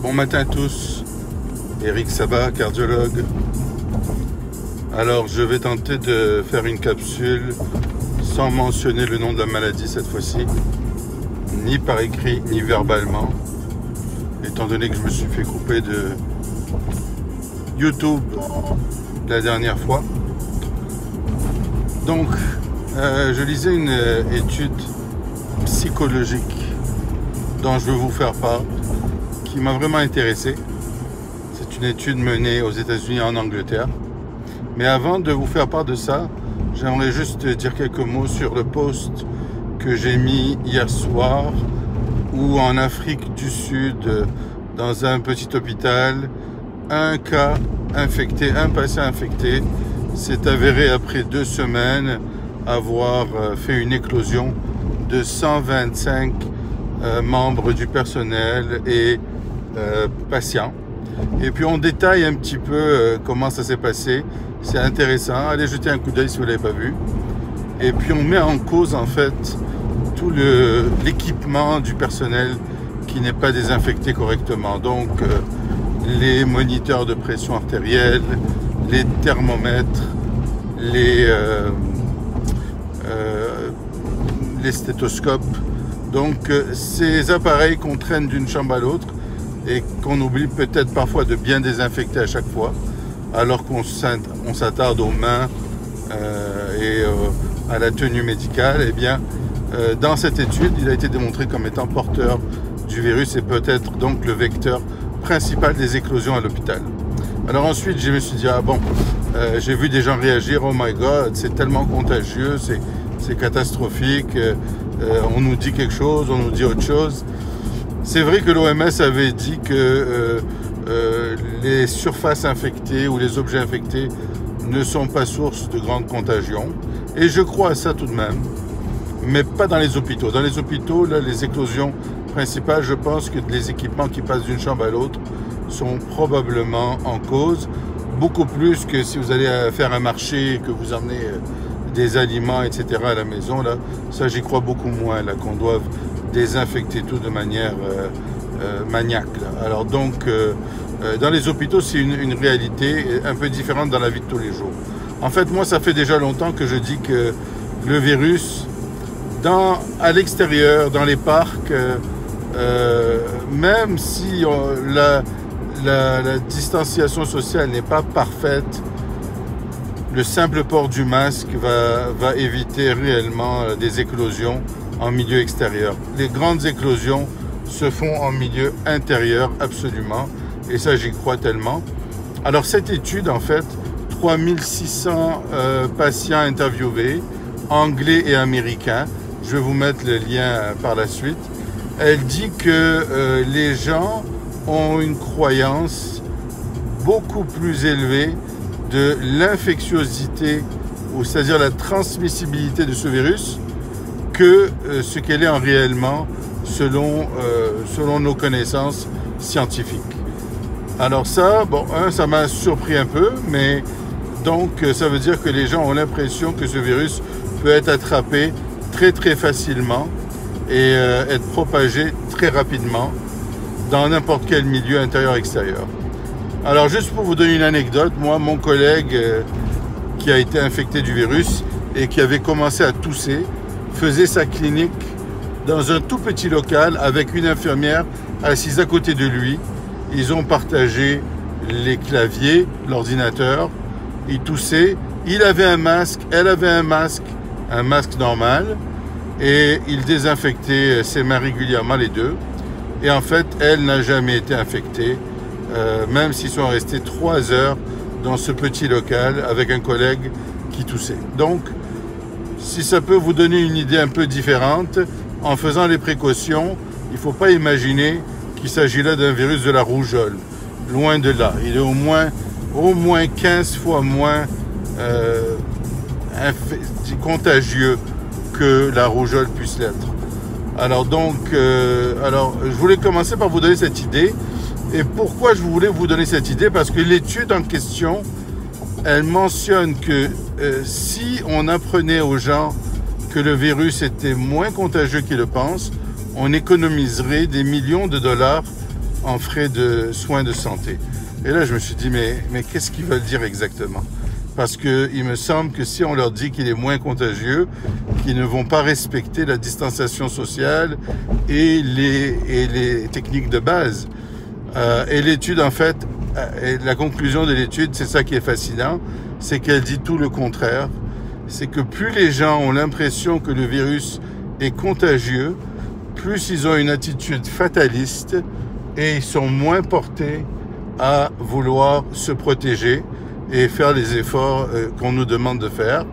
Bon matin à tous, Eric Sabat, cardiologue. Alors je vais tenter de faire une capsule sans mentionner le nom de la maladie cette fois-ci, ni par écrit ni verbalement, étant donné que je me suis fait couper de YouTube la dernière fois. Donc je lisais une étude psychologique dont je veux vous faire part, qui m'a vraiment intéressé. C'est une étude menée aux États-Unis et en Angleterre. Mais avant de vous faire part de ça, j'aimerais juste dire quelques mots sur le post que j'ai mis hier soir, où en Afrique du Sud, dans un petit hôpital, un cas infecté, un patient infecté, s'est avéré après 2 semaines avoir fait une éclosion de 125 membres du personnel et patients. Et puis on détaille un petit peu comment ça s'est passé. C'est intéressant, allez jeter un coup d'œil si vous ne l'avez pas vu. Et puis on met en cause en fait tout l'équipement du personnel qui n'est pas désinfecté correctement. Donc les moniteurs de pression artérielle, les thermomètres, les stéthoscopes. Donc ces appareils qu'on traîne d'une chambre à l'autre et qu'on oublie peut-être parfois de bien désinfecter à chaque fois, alors qu'on s'attarde aux mains et à la tenue médicale. Eh bien, dans cette étude, il a été démontré comme étant porteur du virus et peut-être donc le vecteur principal des éclosions à l'hôpital. Alors ensuite, je me suis dit, ah bon, j'ai vu des gens réagir, oh my god, c'est tellement contagieux, c'est catastrophique, on nous dit quelque chose, on nous dit autre chose. C'est vrai que l'OMS avait dit que les surfaces infectées ou les objets infectés ne sont pas source de grandes contagions. Et je crois à ça tout de même, mais pas dans les hôpitaux. Dans les hôpitaux, là, les éclosions principales, je pense que les équipements qui passent d'une chambre à l'autre sont probablement en cause, beaucoup plus que si vous allez faire un marché et que vous emmenez des aliments, etc. à la maison. Là, ça, j'y crois beaucoup moins, là, qu'on doive désinfecter tout de manière maniaque. Là. Alors donc, dans les hôpitaux, c'est une réalité un peu différente dans la vie de tous les jours. En fait, moi, ça fait déjà longtemps que je dis que le virus, à l'extérieur, dans les parcs, même si la distanciation sociale n'est pas parfaite, le simple port du masque va éviter réellement des éclosions en milieu extérieur. Les grandes éclosions se font en milieu intérieur, absolument, et ça j'y crois tellement. Alors cette étude, en fait, 3600 patients interviewés, anglais et américains, je vais vous mettre le lien par la suite, elle dit que les gens ont une croyance beaucoup plus élevée de l'infectiosité, ou c'est-à-dire la transmissibilité de ce virus, que ce qu'elle est en réellement selon nos connaissances scientifiques. Alors ça, bon, ça m'a surpris un peu, mais donc ça veut dire que les gens ont l'impression que ce virus peut être attrapé très très facilement et être propagé très rapidement dans n'importe quel milieu intérieur-extérieur. Alors juste pour vous donner une anecdote, moi, mon collègue qui a été infecté du virus et qui avait commencé à tousser, faisait sa clinique dans un tout petit local avec une infirmière assise à côté de lui. Ils ont partagé les claviers, l'ordinateur, il toussait, il avait un masque, elle avait un masque normal, et il désinfectait ses mains régulièrement, les deux. Et en fait, elle n'a jamais été infectée, même s'ils sont restés 3 heures dans ce petit local avec un collègue qui toussait. Donc, si ça peut vous donner une idée un peu différente, en faisant les précautions, il ne faut pas imaginer qu'il s'agit là d'un virus de la rougeole. Loin de là. Il est au moins 15 fois moins contagieux que la rougeole puisse l'être. Alors donc, je voulais commencer par vous donner cette idée. Et pourquoi je voulais vous donner cette idée? Parce que l'étude en question, elle mentionne que si on apprenait aux gens que le virus était moins contagieux qu'ils le pensent, on économiserait des millions de dollars en frais de soins de santé. Et là, je me suis dit, mais qu'est-ce qu'ils veulent dire exactement? Parce qu'il me semble que si on leur dit qu'il est moins contagieux, qu'ils ne vont pas respecter la distanciation sociale et les techniques de base. Et l'étude, en fait, et la conclusion de l'étude, c'est ça qui est fascinant, c'est qu'elle dit tout le contraire. C'est que plus les gens ont l'impression que le virus est contagieux, plus ils ont une attitude fataliste et ils sont moins portés à vouloir se protéger et faire les efforts qu'on nous demande de faire.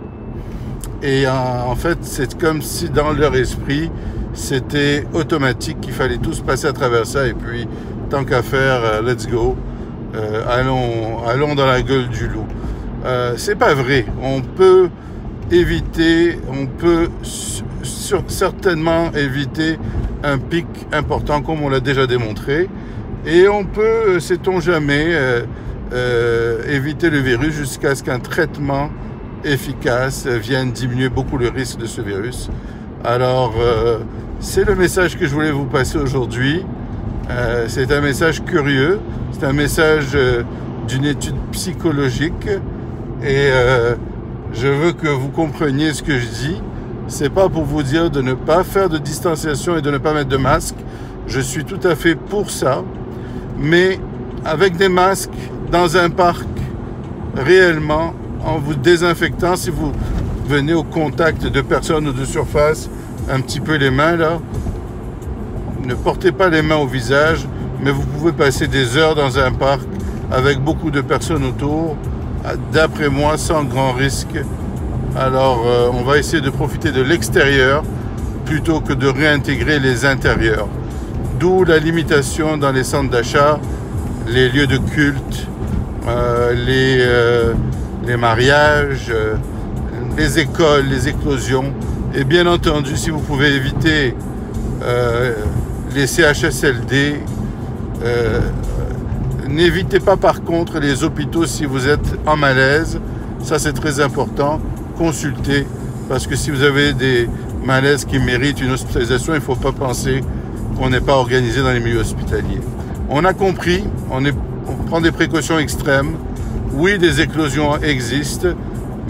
Et en fait, c'est comme si dans leur esprit, c'était automatique qu'il fallait tous passer à travers ça et puis, tant qu'à faire, let's go, allons dans la gueule du loup. C'est pas vrai. On peut éviter, on peut certainement éviter un pic important comme on l'a déjà démontré et on peut, sait-on jamais, éviter le virus jusqu'à ce qu'un traitement efficace vienne diminuer beaucoup le risque de ce virus. Alors, c'est le message que je voulais vous passer aujourd'hui. C'est un message curieux, c'est un message d'une étude psychologique et je veux que vous compreniez ce que je dis. C'est pas pour vous dire de ne pas faire de distanciation et de ne pas mettre de masque. Je suis tout à fait pour ça. Mais avec des masques dans un parc, réellement, en vous désinfectant, si vous venez au contact de personnes ou de surface, un petit peu les mains là, ne portez pas les mains au visage, mais vous pouvez passer des heures dans un parc avec beaucoup de personnes autour, d'après moi, sans grand risque. Alors, on va essayer de profiter de l'extérieur plutôt que de réintégrer les intérieurs. D'où la limitation dans les centres d'achat, les lieux de culte, les mariages, les écoles, les éclosions. Et bien entendu, si vous pouvez éviter les CHSLD, n'évitez pas par contre les hôpitaux si vous êtes en malaise. Ça, c'est très important. Consultez, parce que si vous avez des malaises qui méritent une hospitalisation, il ne faut pas penser qu'on n'est pas organisé dans les milieux hospitaliers. On a compris, on prend des précautions extrêmes. Oui, des éclosions existent,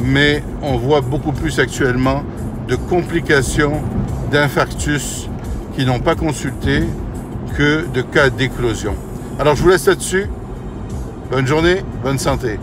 mais on voit beaucoup plus actuellement de complications, d'infarctus qui n'ont pas consulté que de cas d'éclosion. Alors je vous laisse là-dessus. Bonne journée, bonne santé.